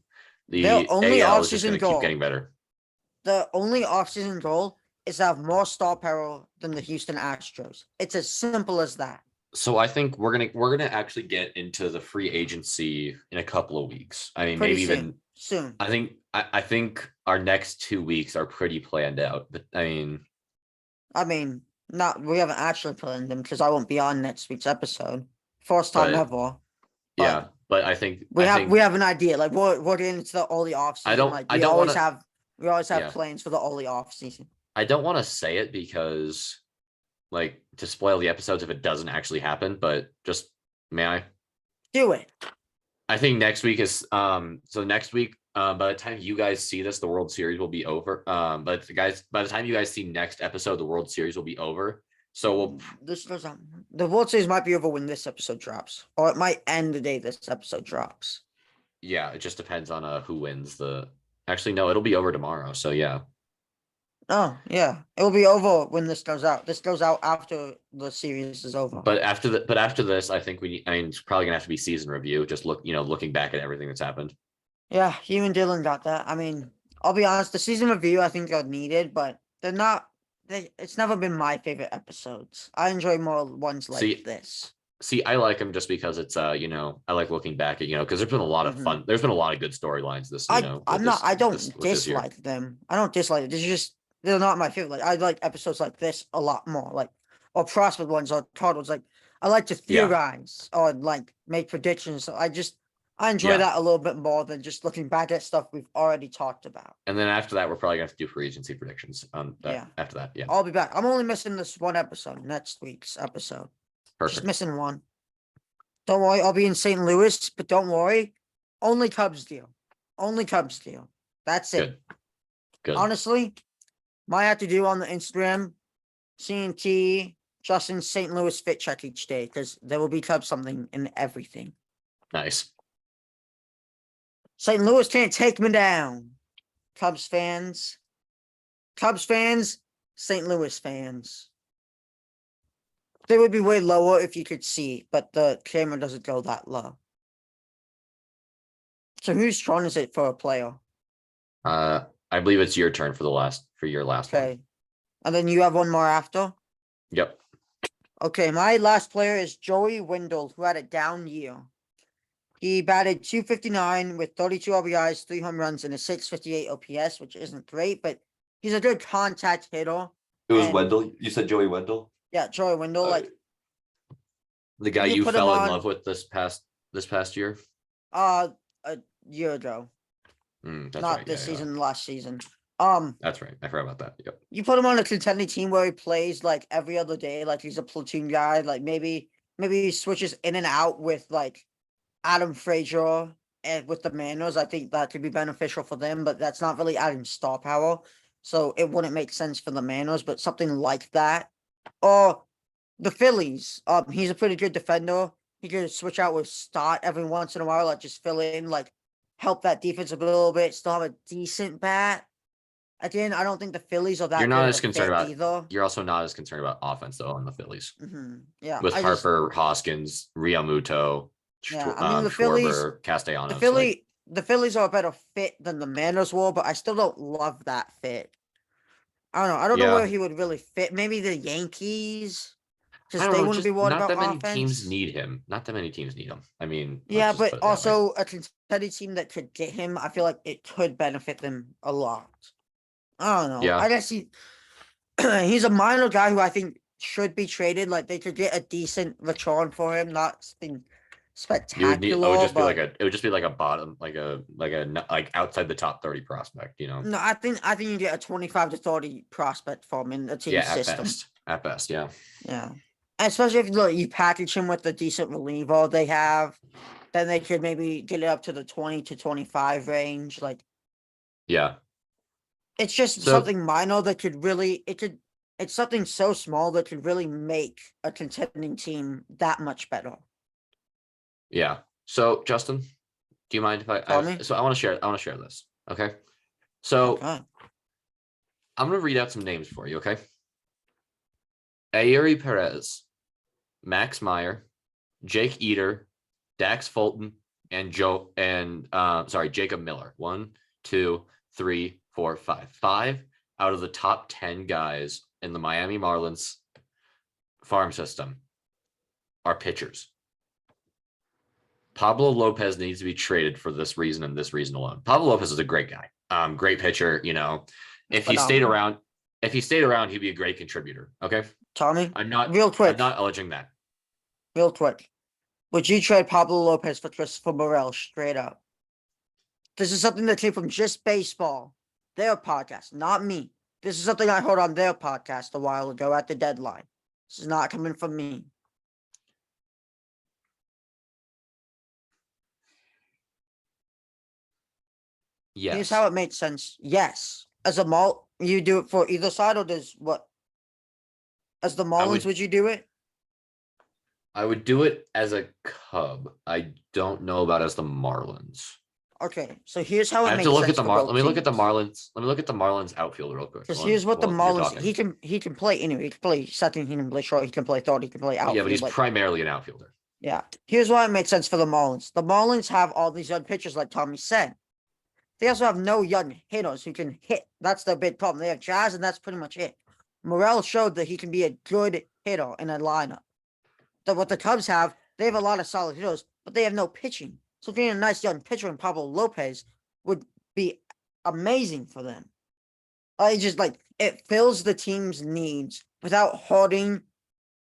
Their only AL is just offseason going to goal. keep getting better. The only offseason goal is to have more star power than the Houston Astros. It's as simple as that. So I think we're gonna actually get into the free agency in a couple of weeks. I mean, Pretty maybe even soon. I think our next 2 weeks are pretty planned out. But we haven't actually planned them because I won't be on next week's episode. First time ever. Yeah, but I think we have an idea. Like we're getting into the early off season. We always have plans for the early off season. I don't want to say it because, like, to spoil the episodes if it doesn't actually happen. But just may I? Do it. I think next week is so next week, by the time you guys see this, the World Series will be over. But guys, by the time you guys see next episode, the World Series will be over. So we'll This does the World Series might be over when this episode drops, or it might end the day this episode drops. yeah, it just depends on who wins the. Actually, no, it'll be over tomorrow. So yeah, Oh yeah, it will be over when this goes out. This goes out after the series is over. but after this, I think we need. I mean, it's probably gonna have to be season review. Just looking back at everything that's happened. Yeah, you and Dylan got that. I mean, I'll be honest, the season review I think are needed, but they're not. It's never been my favorite episodes. I enjoy more ones like See, this. See, I like them just because it's I like looking back at because there's been a lot of Mhm. fun. There's been a lot of good storylines this I'm not. I don't with this year. dislike them. I don't dislike it. It's just they're not my favorite. Like I like episodes like this a lot more. Like or prospect ones or card ones. Like I like to Yeah. theorize or like make predictions. So I enjoy Yeah. that a little bit more than just looking back at stuff we've already talked about. And then after that, we're probably gonna have to do free agency predictions. Yeah. After that, yeah. I'll be back. I'm only missing this one episode, next week's episode. Just Perfect. missing one. Don't worry, I'll be in St. Louis, but don't worry. Only Cubs deal. Only Cubs deal. That's it. Good. Good. Honestly, might have to do on the Instagram, CNT, Justin St. Louis fit check each day, because there will be Cubs something in everything. Nice. St. Louis can't take me down. Cubs fans. Cubs fans, St. Louis fans. They would be way lower if you could see, but the camera doesn't go that low. So whose turn is it for a player? I believe it's your turn for your last Okay. one. And then you have one more after? Yep. Okay, my last player is Joey Wendell, who had a down year. He batted 259 with 32 RBIs, 3 home runs, and a 658 OPS, which isn't great, but he's a good contact hitter. It was And- Wendell. You said Joey Wendell? Yeah, Joey Wendell, like The guy you you put him fell in on- love with this past year. a year ago. That's Not right. this yeah. season, last season. That's right. I forgot about that. Yep. You put him on a contending team where he plays like every other day, like he's a platoon guy, like maybe he switches in and out with like Adam Frazier and with the Mariners. I think that could be beneficial for them, but that's not really Adam's star power. So it wouldn't make sense for the Mariners, but something like that. Or the Phillies. He's a pretty good defender. He could switch out with Stott every once in a while, like just fill in, like help that defense a little bit, still have a decent bat. Again, I don't think the Phillies are that You're not good as of a concerned fit about- either. You're also not as concerned about offense though on the Phillies Yeah, with I just- Harper, Hoskins, Realmuto, Yeah, I mean, the Phillies- Schwarber, Castellanos. the Phillies are a better fit than the Mariners were, but I still don't love that fit. I don't know. I don't know Yeah. where he would really fit. Maybe the Yankees, I because don't they know, wouldn't just be worried not about that many offense. teams need him. Not that many teams need him. I mean, let's Yeah, just put but it that way. also a contending team that could get him, I feel like it could benefit them a lot. I don't know. Yeah. I guess he's a minor guy who I think should be traded. Like they could get a decent return for him, not something spectacular. It would just but be like a bottom, like outside the top 30 prospect. no, I think you get a 25 to 30 prospect from in the team Yeah, at system. best. At best, yeah. Yeah. Especially if you package him with the decent reliever they have, then they could maybe get it up to the 20 to 25 range. Like Yeah. it's just So- something minor that could really it's something so small that could really make a contending team that much better. Yeah. So Justin, do you mind if Tell me. so I want to share this. Okay. So Okay. I'm gonna read out some names for you, okay? Ayuri Perez, Max Meyer, Jake Eater, Dax Fulton, and Jacob Miller. 1, 2, 3, 4, 5. 5 out of the top 10 guys in the Miami Marlins farm system are pitchers. Pablo Lopez needs to be traded for this reason and this reason alone. Pablo Lopez is a great guy. Great pitcher, If he stayed around, he'd be a great contributor. Okay. Tommy, I'm not real quick, I'm not alleging that. real quick. Would you trade Pablo Lopez for Christopher Morel straight up? This is something that came from Just Baseball, their podcast, not me. This is something I heard on their podcast a while ago at the deadline. This is not coming from me. Here's Yes. how it makes sense. Yes. As a mall, you do it for either side, or does what? As the Marlins, would you do it? I would do it as a Cub. I don't know about as the Marlins. Okay, so here's how I it have makes to look sense at the for Mar. both Let me look at the teams. Marlins. Let me look at the Marlins outfield real quick. Because here's what the while you're Marlins talking. he can play anyway. He can play second, he can play short, he can play third, he can play outfield. Yeah, but he's like, primarily an outfielder. yeah. Here's why it makes sense for the Marlins. The Marlins have all these young pitchers, like Tommy said. They also have no young hitters who can hit. That's their big problem. They have Jazz, and that's pretty much it. Morel showed that he can be a good hitter in a lineup. So what the Cubs have, they have a lot of solid hitters, but they have no pitching. So getting a nice young pitcher in Pablo Lopez would be amazing for them. I just like it fills the team's needs without hurting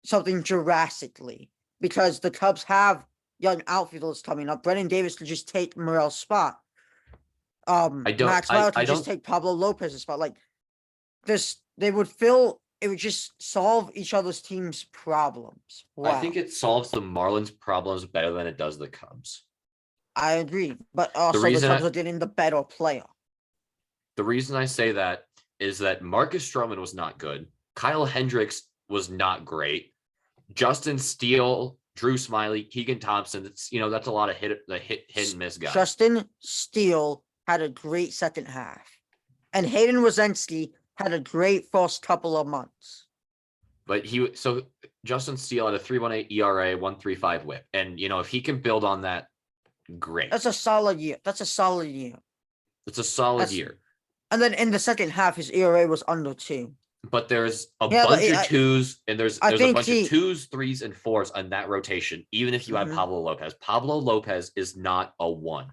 something drastically, because the Cubs have young outfielders coming up. Brennan Davis could just take Morel's spot. Max Meyer could just take Pablo Lopez's spot. Like this, they would fill. It would just solve each other's team's problems. Wow. I think it solves the Marlins' problems better than it does the Cubs. I agree, but also the Cubs are getting the better player. The reason I say that is that Marcus Stroman was not good. Kyle Hendricks was not great. Justin Steele, Drew Smiley, Keegan Thompson. That's a lot of hit and miss guys. Justin Steele had a great second half, and Hayden Wiesenski had a great first couple of months. But Justin Steele had a 3.18 ERA, 1.35 WHIP, and if he can build on that, great. That's a solid year. It's a solid year. And then in the second half, his ERA was under 2. But there's a bunch of twos, and there's a bunch of 2s, 3s, and 4s on that rotation, even if you add Pablo Lopez. Pablo Lopez is not a 1.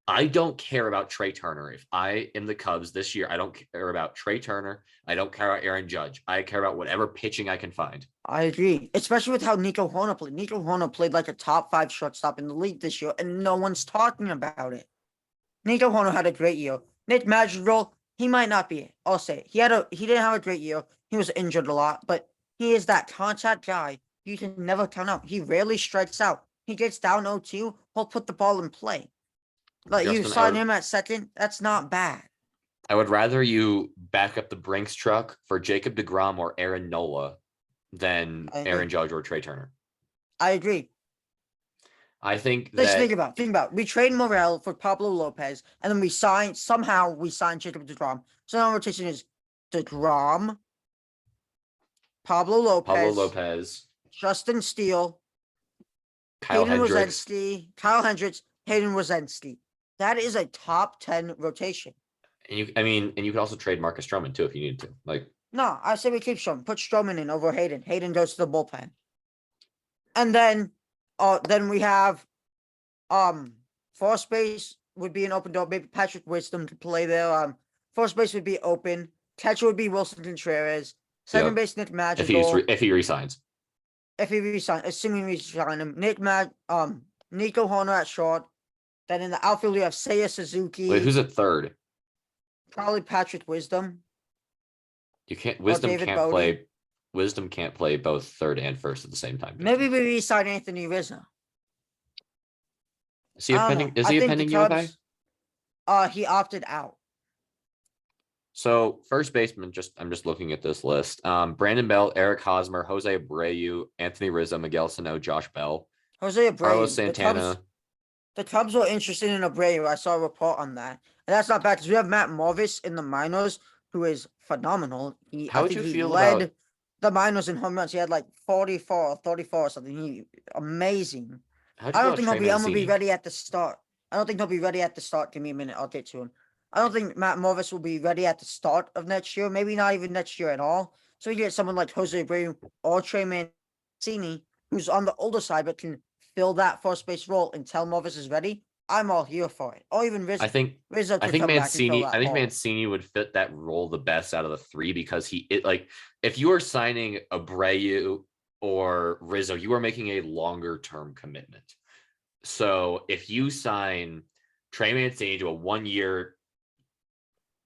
I don't care about Trey Turner. If I am the Cubs this year, I don't care about Trey Turner. I don't care about Aaron Judge. I care about whatever pitching I can find. I agree, especially with how Nico Hoerner played. Nico Hoerner played like a top 5 shortstop in the league this year, and no one's talking about it. Nico Hoerner had a great year. Nick Madrigal, he might not be it. I'll say it. He didn't have a great year. He was injured a lot, but he is that contact guy you can never count out. He rarely strikes out. He gets down 0-2, he'll put the ball in play. Like Justin, you sign him at second, that's not bad. I would rather you back up the Brinks truck for Jacob deGrom or Aaron Nola than Aaron Judge or Trey Turner. I agree. I think Let's think about it. We trade Morel for Pablo Lopez, and then we sign Jacob deGrom. So now rotation is deGrom, Pablo Lopez, Justin Steele, Kyle Hendricks, Hayden Wiesenski. That is a top 10 rotation. And you could also trade Marcus Stroman too if you needed to. No, I say we keep Stroman. Put Stroman in over Hayden. Hayden goes to the bullpen. And then we have first base would be an open door. Maybe Patrick Wisdom to play there. First base would be open. Catcher would be Wilson Contreras. Second base Nick Madrigal. If he resigns. Assuming we resign him. Nico Hoerner at short. Then in the outfield you have Seiya Suzuki. Wait, who's at third? Probably Patrick Wisdom. Wisdom can't play both third and first at the same time. Maybe we resign Anthony Rizzo. Is he a pending UFA? He opted out. So first baseman, I'm just looking at this list. Brandon Bell, Eric Hosmer, Jose Abreu, Anthony Rizzo, Miguel Sano, Josh Bell, Jose Abreu, Carlos Santana. The Cubs were interested in Abreu. I saw a report on that. And that's not bad because we have Matt Morvis in the minors, who is phenomenal. How would you feel led the minors in home runs. He had like 44 or 34 or something. Amazing. I don't think he'll be ready at the start. Give me a minute. I'll get to him. I don't think Matt Morvis will be ready at the start of next year. Maybe not even next year at all. So you get someone like Jose Abreu or Trey Mancini, who's on the older side but can fill that first base role until Morvis is ready. I'm all here for it. Or even Rizzo. I think Mancini would fit that role the best out of the 3 because if you are signing Abreu or Rizzo, you are making a longer term commitment. So if you sign Trey Mancini to a 1-year,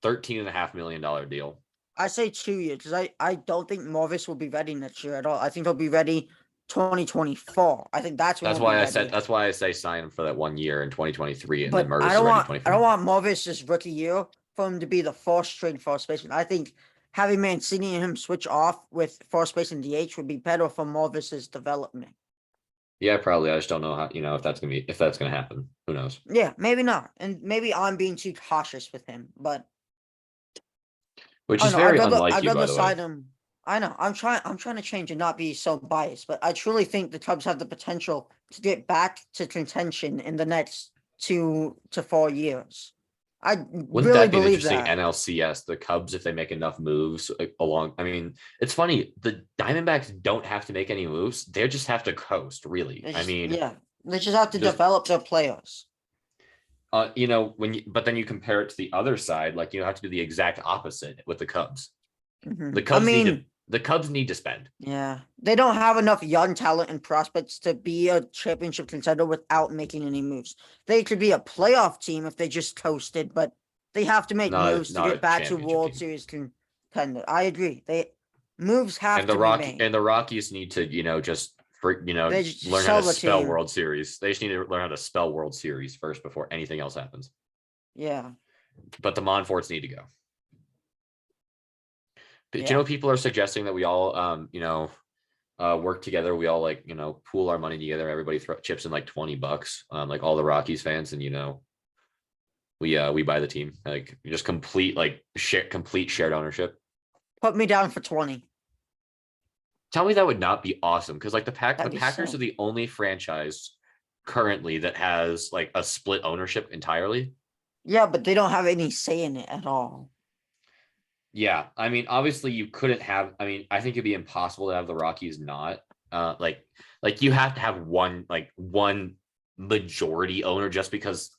$13.5 million deal, I say 2 years because I don't think Morris will be ready next year at all. I think he'll be ready 2024. I think that's when That's he'll be why I ready. said that's why I say sign him for that 1 year in 2023, and then But Mervis is ready I don't 24. want Morris's rookie year for him to be the fourth string first baseman. I think having Mancini and him switch off with first base and DH would be better for Morris's development. Yeah, probably. I just don't know how, if that's gonna happen. Who knows? Yeah, maybe not, and maybe I'm being too cautious with him, but Which I is don't know. very unlike I'd you, by rather the way. side him. I know. I'm trying to change and not be so biased, but I truly think the Cubs have the potential to get back to contention in the next 2 to 4 years. I Wouldn't really that be an believe interesting that. NLCS? The Cubs, if they make enough moves along. I mean, it's funny. The Diamondbacks don't have to make any moves. They just have to coast, really. They I just mean, yeah, they just have to just develop their players. but then you compare it to the other side, like you have to do the exact opposite with the Cubs. The I Cubs need to mean, the Cubs need to spend. yeah, they don't have enough young talent and prospects to be a championship contender without making any moves. They could be a playoff team if they just coasted, but they have to make moves to Not a get back to championship World team. Series contender. I agree. They moves have And to be made. The Rockies need to, just They just learn how to sell the spell team. World Series. They just need to learn how to spell World Series first before anything else happens. Yeah, But the Monforts need to go. But yeah. people are suggesting that we all work together. We all pool our money together. Everybody chips in like $20, like all the Rockies fans, and we buy the team. Like just complete shared ownership. Put me down for 20. Tell me that would not be awesome, because like the That'd be Packers so. are the only franchise currently that has like a split ownership entirely. Yeah, but they don't have any say in it at all. Yeah, I mean, obviously you couldn't have. I mean, I think it'd be impossible to have the Rockies not. Like you have to have one majority owner, just because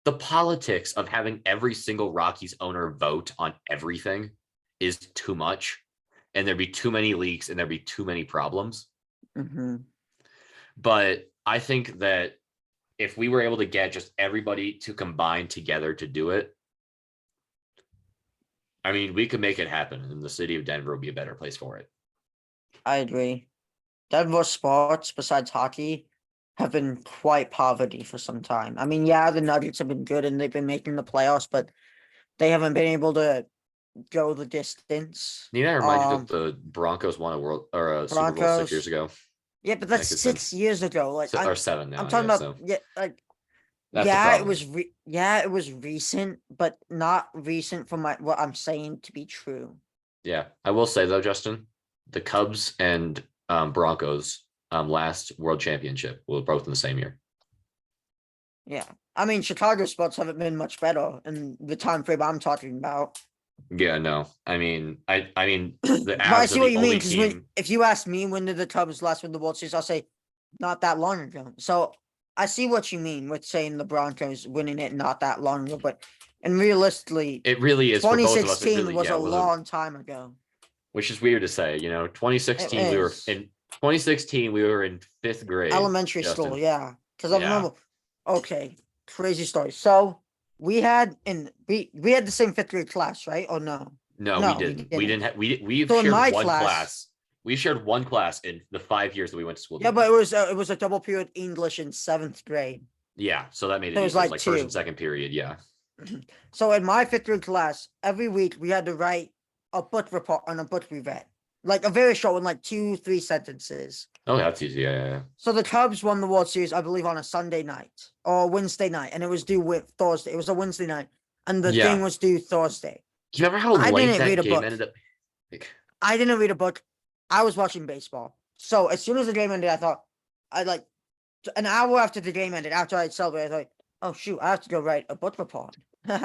the politics of having every single Rockies owner vote on everything is too much, and there'd be too many leaks and there'd be too many problems. But I think that if we were able to get just everybody to combine together to do it, I mean, we could make it happen, and the city of Denver would be a better place for it. I agree. Denver sports, besides hockey, have been quite poverty for some time. I mean, yeah, the Nuggets have been good and they've been making the playoffs, but they haven't been able to go the distance. You know, remind you that the Broncos won a Super Bowl 6 years Broncos. ago. Yeah, but that's Like it's been 6 years ago. Like or 7 I'm now. talking Yeah, about so that's the yeah, it problem. was it was recent, but not recent for what I'm saying to be true. Yeah, I will say though, Justin, the Cubs and Broncos last World Championship were both in the same year. Yeah. I mean, Chicago sports haven't been much better in the time frame I'm talking about. Yeah, no, I mean, the But I Avs are see what the you mean, only because team. if you ask me when did the Cubs last win the World Series, I'll say not that long ago. So I see what you mean with saying the Broncos winning it not that long ago, but and realistically, It really is for both of us. It 2016 really, was yeah, a it was a, long time ago. which is weird to say. It 2016 we were is in 2016 we were in 5th grade. elementary school, Justin, yeah. Because I yeah, remember, okay, crazy story. So we had the same fifth grade class, right? Or no? no, we No, we didn't. We didn't. didn't have. We've So in shared my one class, class. We shared one class in the 5 years that we went to school yeah, together. but it was a double period English in seventh grade. Yeah, so that made it So it was easier. It was like like first and two. second period. Yeah. So in my fifth grade class, every week we had to write a book report on a book we read. Like a very short one, like 2, 3 sentences. Oh, that's easy. Yeah. So the Cubs won the World Series, I believe, on a Sunday night or Wednesday night, and it was due with Thursday. It was a Wednesday night, and the thing Yeah. was due Thursday. Do you remember how I late didn't read that a game book. ended up? Like, I didn't read a book. I was watching baseball. So as soon as the game ended, I thought, an hour after the game ended, after I celebrated, I thought, oh shoot, I have to go write a book report.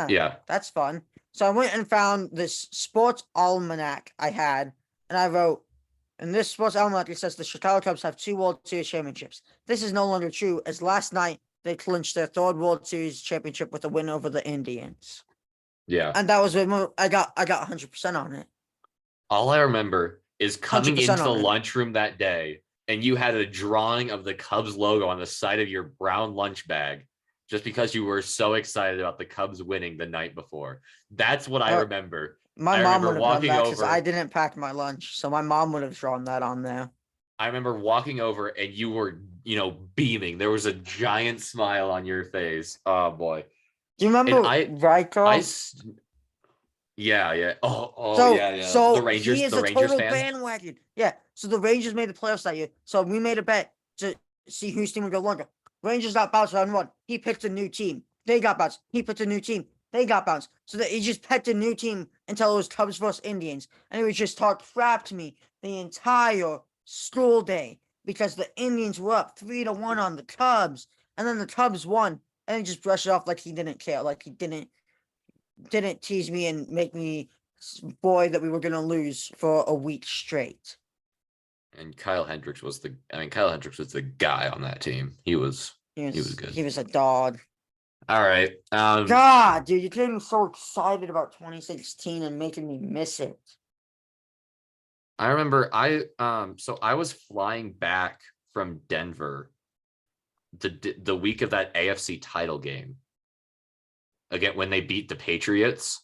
yeah. That's fun. So I went and found this sports almanac I had, and I wrote, in this sports almanac, it says the Chicago Cubs have 2 World Series championships. This is no longer true, as last night they clinched their 3rd World Series championship with a win over the Indians. Yeah. And that was I got 100% on it. All I remember is coming 100% into the on it. lunchroom that day, and you had a drawing of the Cubs logo on the side of your brown lunch bag, just because you were so excited about the Cubs winning the night before. That's what I remember. My I mom remember would have done walking that because I over. didn't pack my lunch, so my mom would have drawn that on there. I remember walking over and you were, beaming. There was a giant smile on your face. Oh boy. Do you And remember I, Rykov? yeah, yeah. Oh, So, yeah, yeah. The so he Rangers, is the a Rangers total fan. bandwagon. Yeah. So the Rangers made the playoffs that year. So we made a bet to see whose team would go longer. Rangers got bounced round one. He picked a new team. They got bounced. He picked a new team. They got bounced. So that he just picked a new team until it was Cubs versus Indians. And he would just talk crap to me the entire school day because the Indians were up 3-1 on the Cubs. And then the Cubs won. And he just brushed it off like he didn't care. Like he didn't tease me and make me boy that we were gonna lose for a week straight. And Kyle Hendricks was the guy on that team. He was good. He was a dog. All right. God, dude, you're getting me so excited about 2016 and making me miss it. I remember so I was flying back from Denver the week of that AFC title game. Again, when they beat the Patriots.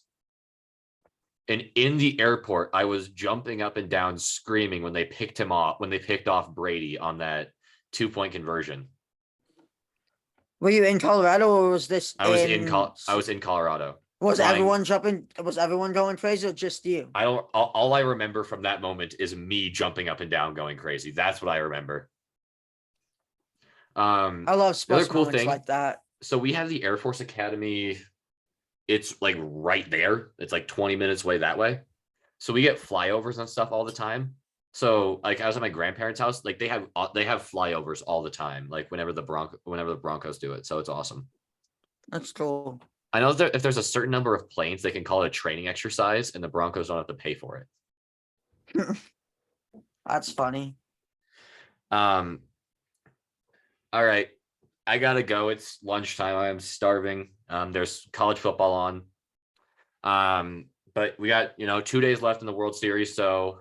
And in the airport, I was jumping up and down, screaming when they picked off Brady on that 2-point conversion. Were you in Colorado or was this I was in Colorado. Was flying. everyone jumping? Was everyone going crazy or just you? All I remember from that moment is me jumping up and down, going crazy. That's what I remember. I love sports cool moments thing, like that. So we have the Air Force Academy. It's like right there. It's like 20 minutes away that way. So we get flyovers and stuff all the time. So like I was at my grandparents' house, like they have flyovers all the time, like whenever the Broncos do it. So it's awesome. That's cool. I know that if there's a certain number of planes, they can call it a training exercise, and the Broncos don't have to pay for it. That's funny. All right, I gotta go. It's lunchtime. I am starving. There's college football on. But we got 2 days left in the World Series, so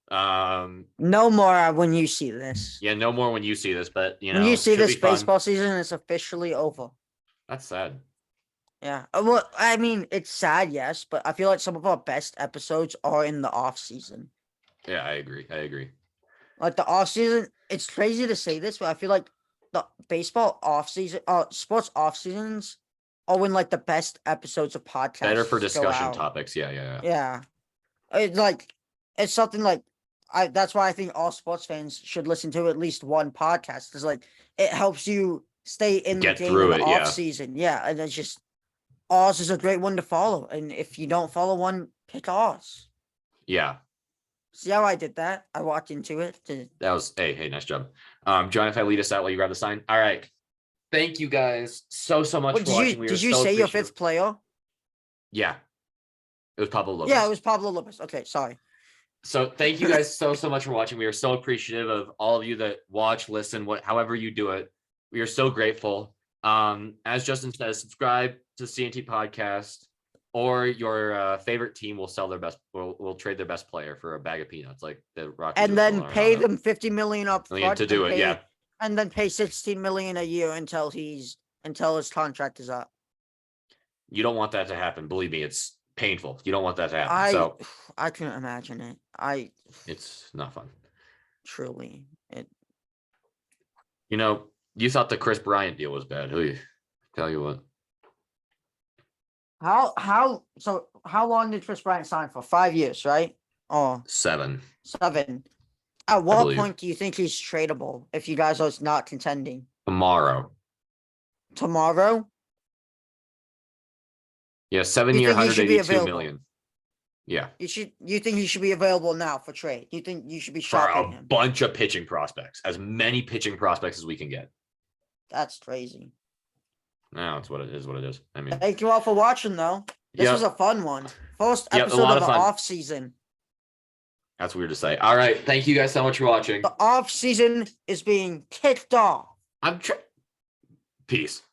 no more when you see this. Yeah, no more when you see this, but when you see this baseball season, it's officially over. That's sad. Yeah. Well, I mean, it's sad, yes, but I feel like some of our best episodes are in the off season. Yeah, I agree. Like the off season, it's crazy to say this, but I feel like the baseball off season, sports off seasons are when like the best episodes of podcasts better for go discussion out. topics. Yeah. Yeah. It's something like that's why I think all sports fans should listen to at least one podcast because like it helps you stay in Get the game through in the it, off season. Yeah, and it's just Oz is a great one to follow, and if you don't follow one, pick Oz. Yeah. See how I did that? I walked into it. That was hey, nice job. John, if I lead us out while you grab the sign. All right. Thank you guys so much for watching. Did you say your fifth player? Yeah. It was Pablo Lopez. Yeah, it was Pablo Lopez. Okay, sorry. So thank you guys so much for watching. We are so appreciative of all of you that watch, listen, however you do it. We are so grateful. As Justin says, subscribe to CNT Podcast, or your favorite team will sell their best. Will trade their best player for a bag of peanuts, like the Rockies. And then pay them $50 million up front to do it. Yeah. And then pay $16 million a year until his contract is up. You don't want that to happen. Believe me, it's painful. You don't want that to happen. I couldn't imagine it. It's not fun. Truly. You thought the Chris Bryant deal was bad. Tell you what. How long did Chris Bryant sign for? 5 years, right? Oh, 7. At what point do you think he's tradable if you guys are not contending? Tomorrow? Yeah, 7 year, $182 million. Yeah. You think he should be available now for trade? You think you should be shopping him? Bunch of pitching prospects, as many pitching prospects as we can get. That's crazy. No, it's what it is. I mean, thank you all for watching, though. This was a fun one. First episode of the off season. That's weird to say. All right, thank you guys so much for watching. The off season is being kicked off. Peace.